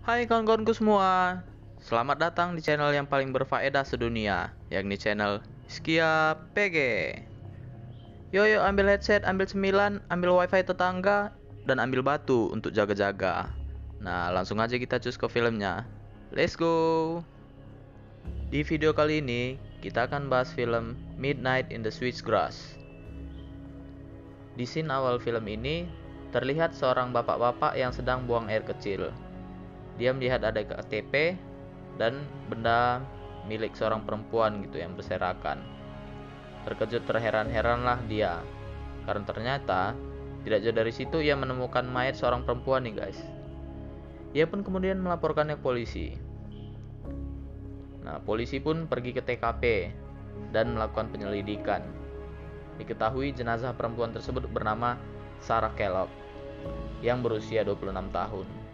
Hai kawan-kawanku semua, selamat datang di channel yang paling berfaedah sedunia, yakni channel Skia PG. Yo ambil headset, ambil cemilan, ambil wifi tetangga, dan ambil batu untuk jaga-jaga. Nah langsung aja kita cus ke filmnya. Let's go. Di video kali ini kita akan bahas film Midnight in the Switchgrass. Di scene awal film ini terlihat seorang bapak-bapak yang sedang buang air kecil. Dia melihat ada KTP dan benda milik seorang perempuan gitu yang berserakan. Terkejut terheran-heranlah dia, karena ternyata tidak jauh dari situ ia menemukan mayat seorang perempuan nih guys. Ia pun kemudian melaporkannya ke polisi. Nah, polisi pun pergi ke TKP dan melakukan penyelidikan. Diketahui jenazah perempuan tersebut bernama Sarah Kellogg yang berusia 26 tahun.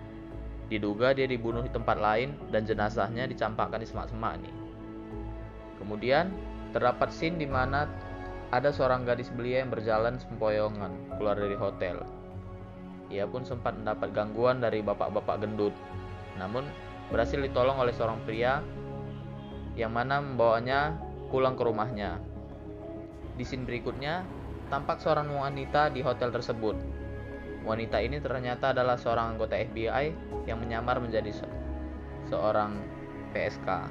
Diduga dia dibunuh di tempat lain dan jenazahnya dicampakkan di semak-semak nih. Kemudian terdapat scene di mana ada seorang gadis belia yang berjalan sempoyongan keluar dari hotel. Ia pun sempat mendapat gangguan dari bapak-bapak gendut, namun berhasil ditolong oleh seorang pria yang mana membawanya pulang ke rumahnya. Di scene berikutnya tampak seorang wanita di hotel tersebut. Wanita ini ternyata adalah seorang anggota FBI yang menyamar menjadi seorang PSK.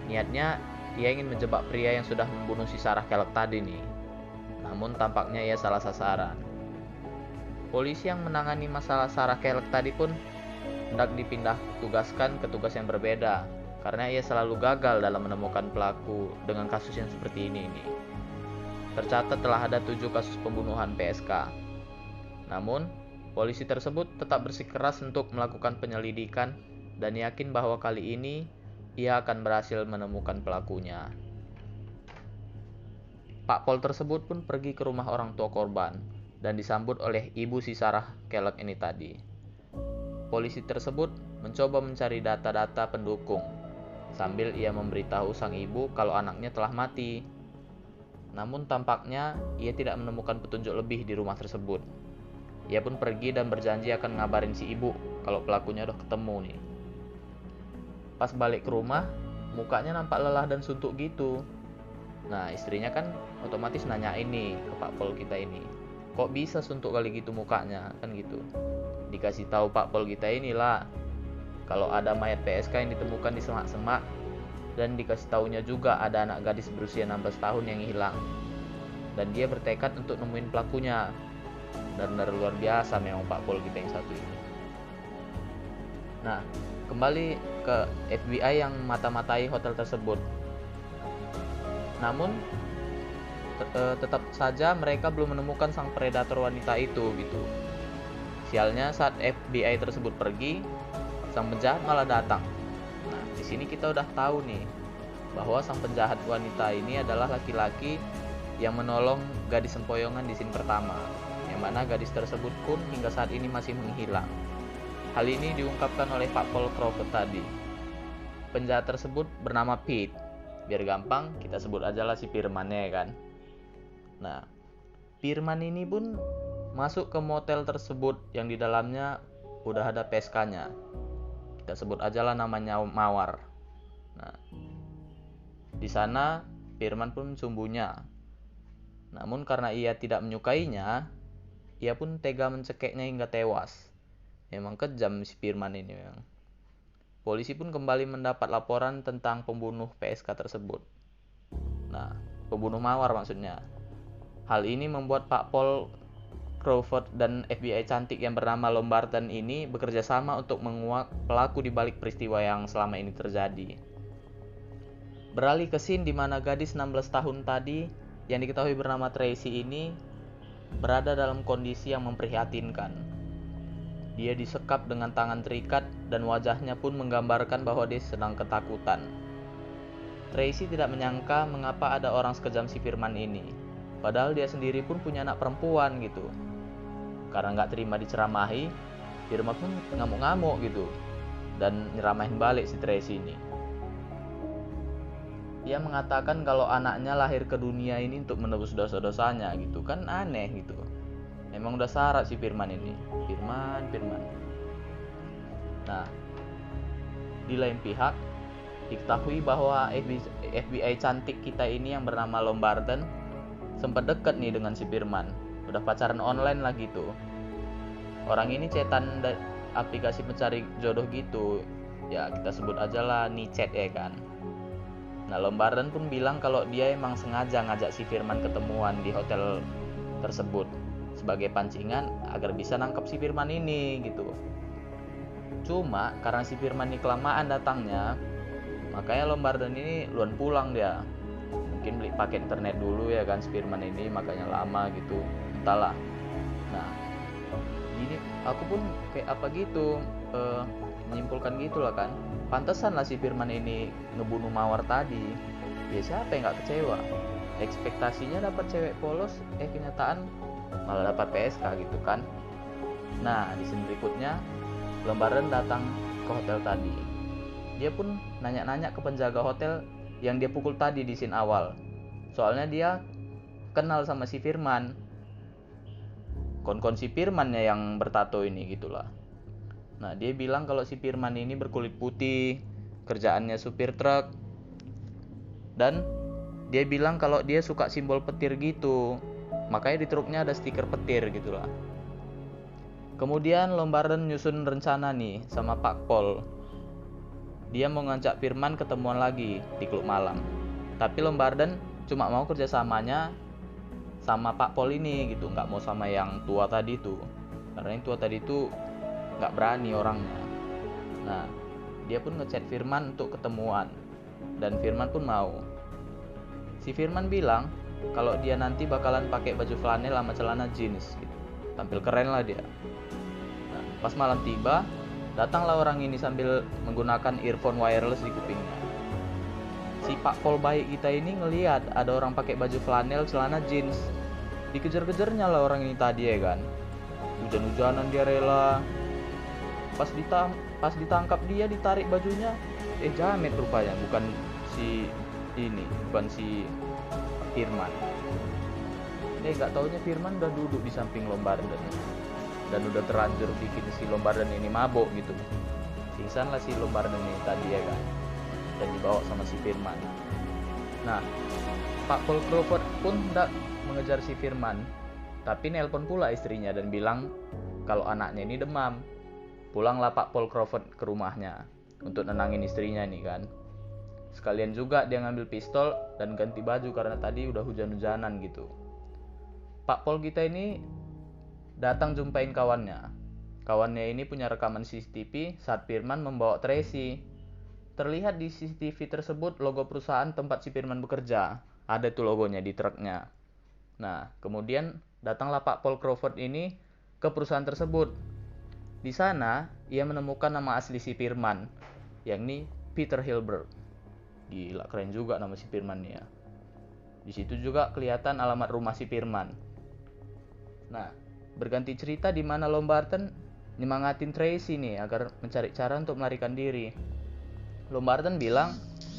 Niatnya, ia ingin menjebak pria yang sudah membunuh si Sarah Kellogg tadi nih. Namun tampaknya ia salah sasaran. Polisi yang menangani masalah Sarah Kellogg tadi pun hendak dipindah tugaskan ke tugas yang berbeda, karena ia selalu gagal dalam menemukan pelaku dengan kasus yang seperti ini nih. Tercatat telah ada 7 kasus pembunuhan PSK. Namun, polisi tersebut tetap bersikeras untuk melakukan penyelidikan dan yakin bahwa kali ini ia akan berhasil menemukan pelakunya. Pak Pol tersebut pun pergi ke rumah orang tua korban dan disambut oleh ibu si Sarah Kellogg ini tadi. Polisi tersebut mencoba mencari data-data pendukung sambil ia memberitahu sang ibu kalau anaknya telah mati. Namun tampaknya ia tidak menemukan petunjuk lebih di rumah tersebut. Ia pun pergi dan berjanji akan ngabarin si ibu kalau pelakunya udah ketemu nih. Pas balik ke rumah, mukanya nampak lelah dan suntuk gitu. Nah, istrinya kan otomatis nanya ini ke Pak Pol kita ini. Kok bisa suntuk kali gitu mukanya? Kan gitu. Dikasih tahu Pak Pol kita inilah kalau ada mayat PSK yang ditemukan di semak-semak, dan dikasih taunya juga ada anak gadis berusia 16 tahun yang hilang. Dan dia bertekad untuk nemuin pelakunya. Benar-benar luar biasa memang Pak Pol kita yang satu ini. Nah, kembali ke FBI yang mata-matai hotel tersebut. Namun tetap saja mereka belum menemukan sang predator wanita itu gitu. Sialnya saat FBI tersebut pergi, sang penjahat malah datang. Nah, di sini kita udah tahu nih bahwa sang penjahat wanita ini adalah laki-laki yang menolong gadis sempoyongan di scene pertama, yang mana gadis tersebut pun hingga saat ini masih menghilang. Hal ini diungkapkan oleh Pak Paul Crawford tadi. Penjahat tersebut bernama Pete. Biar gampang, kita sebut aja lah si Firman-nya kan. Nah, Firman ini pun masuk ke motel tersebut yang di dalamnya udah ada PSK-nya. Kita sebut aja lah namanya Mawar. Nah, di sana Firman pun sembunyi. Namun karena ia tidak menyukainya, ia pun tega mencekeknya hingga tewas. Memang kejam si Firman ini memang. Polisi pun kembali mendapat laporan tentang pembunuh PSK tersebut. Nah, pembunuh Mawar maksudnya. Hal ini membuat Pak Paul Crawford dan FBI cantik yang bernama Lombardan ini bekerja sama untuk menguak pelaku di balik peristiwa yang selama ini terjadi. Beralih ke scene di mana gadis 16 tahun tadi yang diketahui bernama Tracy ini berada dalam kondisi yang memprihatinkan. Dia disekap dengan tangan terikat dan wajahnya pun menggambarkan bahwa dia sedang ketakutan. Tracy tidak menyangka mengapa ada orang sekejam si Firman ini, padahal dia sendiri pun punya anak perempuan gitu. Karena nggak terima diceramahi, Firman pun ngamuk-ngamuk gitu dan nyeramahin balik si Tracy ini. Dia mengatakan kalau anaknya lahir ke dunia ini untuk menebus dosa-dosanya gitu, kan aneh gitu. Emang udah syarat si Firman ini. Firman. Nah, Di lain pihak, diketahui bahwa FBI cantik kita ini yang bernama Lombarden sempat dekat nih dengan si Firman. Udah pacaran online lah gitu. Orang ini cetan aplikasi pencari jodoh gitu. Ya kita sebut aja lah Nicet ya kan. Nah Lombarden pun bilang kalau dia emang sengaja ngajak si Firman ketemuan di hotel tersebut sebagai pancingan agar bisa nangkep si Firman ini gitu. Cuma karena si Firman ini kelamaan datangnya, makanya Lombarden ini luan pulang dia. Mungkin beli paket internet dulu ya kan si Firman ini, makanya lama gitu, entahlah. Nah gini aku pun kayak apa gitu menyimpulkan gitulah kan, pantesan lah si Firman ini ngebunuh Mawar tadi. Ya siapa yang gak kecewa, ekspektasinya dapat cewek polos, kenyataan malah dapat PSK gitu kan. Nah di scene berikutnya Lombarden datang ke hotel tadi. Dia pun nanya-nanya ke penjaga hotel yang dia pukul tadi di scene awal. Soalnya dia kenal sama si Firman. Kon-kon si Firmannya yang bertato ini gitulah. Nah dia bilang kalau si Firman ini berkulit putih, kerjaannya supir truk. Dan dia bilang kalau dia suka simbol petir gitu. Makanya di truknya ada stiker petir gitulah. Kemudian Lombarden nyusun rencana nih sama Pak Pol. Dia mau ngajak Firman ketemuan lagi di klub malam. Tapi Lombarden cuma mau kerjasamanya sama Pak Pol ini gitu, nggak mau sama yang tua tadi tuh. Karena yang tua tadi tuh nggak berani orangnya. Nah, dia pun ngechat Firman untuk ketemuan. Dan Firman pun mau. Si Firman bilang kalau dia nanti bakalan pakai baju flanel sama celana jeans gitu. Tampil keren lah dia. Nah, pas malam tiba, datanglah orang ini sambil menggunakan earphone wireless di kupingnya. Si Pak Pol baik kita ini ngelihat ada orang pakai baju flanel, celana jeans. Dikejar-kejarnya lah orang ini tadi ya kan. Hujan-hujanan dia rela. Pas ditangkap dia, ditarik bajunya, jamet rupanya, bukan si Firman. Nggak taunya Firman udah duduk di samping Lombarden dan udah terlanjur bikin si Lombarden ini mabok gitu. Pingsan lah si Lombarden ini tadi ya kan, dan dibawa sama si Firman. Nah Pak Paul Crawford pun hendak mengejar si Firman, tapi nelpon pula istrinya dan bilang kalau anaknya ini demam. Pulanglah Pak Paul Crawford ke rumahnya untuk nenangin istrinya nih kan. Sekalian juga dia ngambil pistol dan ganti baju karena tadi udah hujan-hujanan gitu. Pak Paul kita ini datang jumpain kawannya. Kawannya ini punya rekaman CCTV saat Firman membawa Tracy. Terlihat di CCTV tersebut logo perusahaan tempat si Firman bekerja. Ada tuh logonya di truknya. Nah, kemudian datanglah Pak Paul Crawford ini ke perusahaan tersebut. Di sana, ia menemukan nama asli si Firman, yakni Peter Hilbert. Gila, keren juga nama si Firman nih ya. Di situ juga kelihatan alamat rumah si Firman. Nah, berganti cerita di mana Lombarden nyemangatin Tracy nih agar mencari cara untuk melarikan diri. Lombarden bilang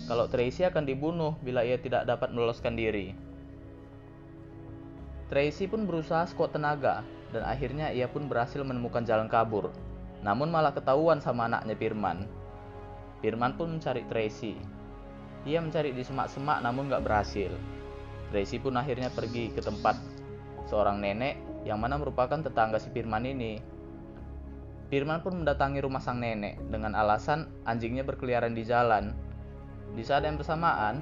kalau Tracy akan dibunuh bila ia tidak dapat meloloskan diri. Tracy pun berusaha sekuat tenaga dan akhirnya ia pun berhasil menemukan jalan kabur. Namun malah ketahuan sama anaknya Firman. Firman pun mencari Tracy. Ia mencari di semak-semak namun gak berhasil. Tracy pun akhirnya pergi ke tempat seorang nenek yang mana merupakan tetangga si Firman ini. Firman pun mendatangi rumah sang nenek dengan alasan anjingnya berkeliaran di jalan. Di saat yang bersamaan,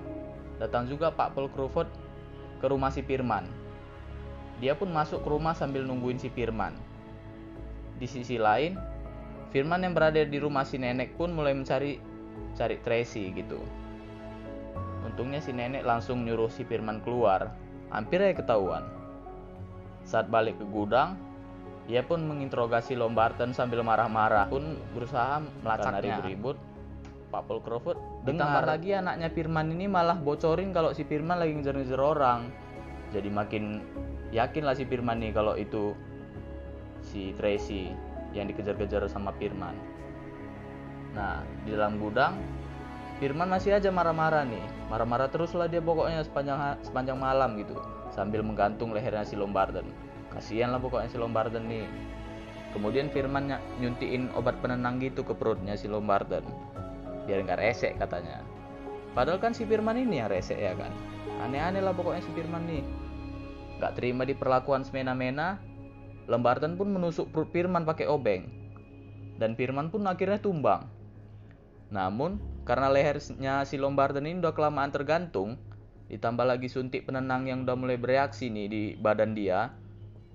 datang juga Pak Paul Crawford ke rumah si Firman. Dia pun masuk ke rumah sambil nungguin si Firman. Di sisi lain, Firman yang berada di rumah si nenek pun mulai mencari Tracy gitu. Untungnya si nenek langsung nyuruh si Firman keluar. Hampir aja ketahuan. Saat balik ke gudang, ia pun menginterogasi Lombarden sambil marah-marah, pun berusaha melacaknya. Ribut-ribut, Pak Paul Crawford ditambah lagi anaknya Firman ini malah bocorin kalau si Firman lagi ngejar-ngejar orang. Jadi makin yakin lah si Firman nih kalau itu si Tracy yang dikejar-kejar sama Firman. Nah, di dalam gudang Firman masih aja marah-marah nih. Marah-marah terus lah dia pokoknya sepanjang malam gitu, sambil menggantung lehernya si Lombarden. Kasian lah pokoknya si Lombarden nih. Kemudian Firman nyuntiin obat penenang gitu ke perutnya si Lombarden. biar nggak resek katanya. Padahal kan si Firman ini yang resek ya kan. Aneh-aneh lah pokoknya si Firman nih. Nggak terima diperlakuan semena-mena, Lembarten pun menusuk perut Firman pakai obeng. Dan Firman pun akhirnya tumbang. Namun, karena lehernya si Lembarten ini udah kelamaan tergantung, ditambah lagi suntik penenang yang udah mulai bereaksi nih di badan dia,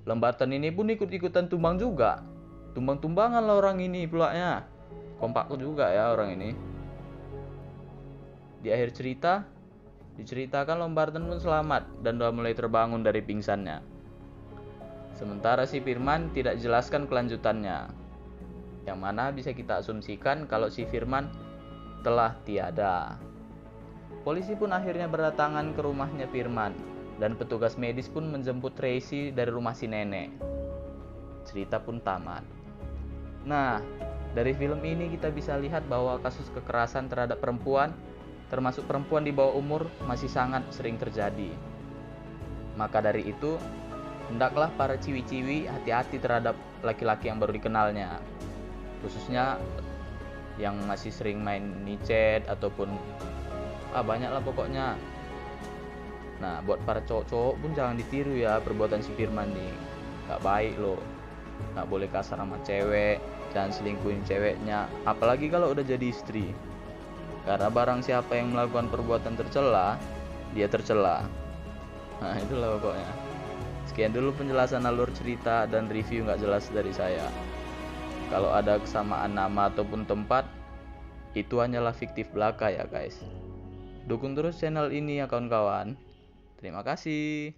Lembarten ini pun ikut-ikutan tumbang juga. Tumbang-tumbangan lah orang ini pulaknya. Kompak juga ya orang ini. Di akhir cerita, diceritakan Lembarten pun selamat dan udah mulai terbangun dari pingsannya. Sementara si Firman tidak jelaskan kelanjutannya, yang mana bisa kita asumsikan kalau si Firman telah tiada. Polisi pun akhirnya berdatangan ke rumahnya Firman, dan petugas medis pun menjemput Tracy dari rumah si nenek. Cerita pun tamat. Nah, dari film ini kita bisa lihat bahwa kasus kekerasan terhadap perempuan, termasuk perempuan di bawah umur, masih sangat sering terjadi. Maka dari itu, hendaklah para ciwi-ciwi hati-hati terhadap laki-laki yang baru dikenalnya, khususnya yang masih sering main micet ataupun banyak lah pokoknya. Nah, buat para cowok-cowok pun jangan ditiru ya perbuatan si Firman nih. Gak baik loh. Gak boleh kasar sama cewek, jangan selingkuhin ceweknya, apalagi kalau udah jadi istri. Karena barang siapa yang melakukan perbuatan tercela, dia tercela. Nah, itulah pokoknya. Sekian dulu penjelasan alur cerita dan review gak jelas dari saya. Kalau ada kesamaan nama ataupun tempat, itu hanyalah fiktif belaka ya guys. Dukung terus channel ini ya kawan-kawan. Terima kasih.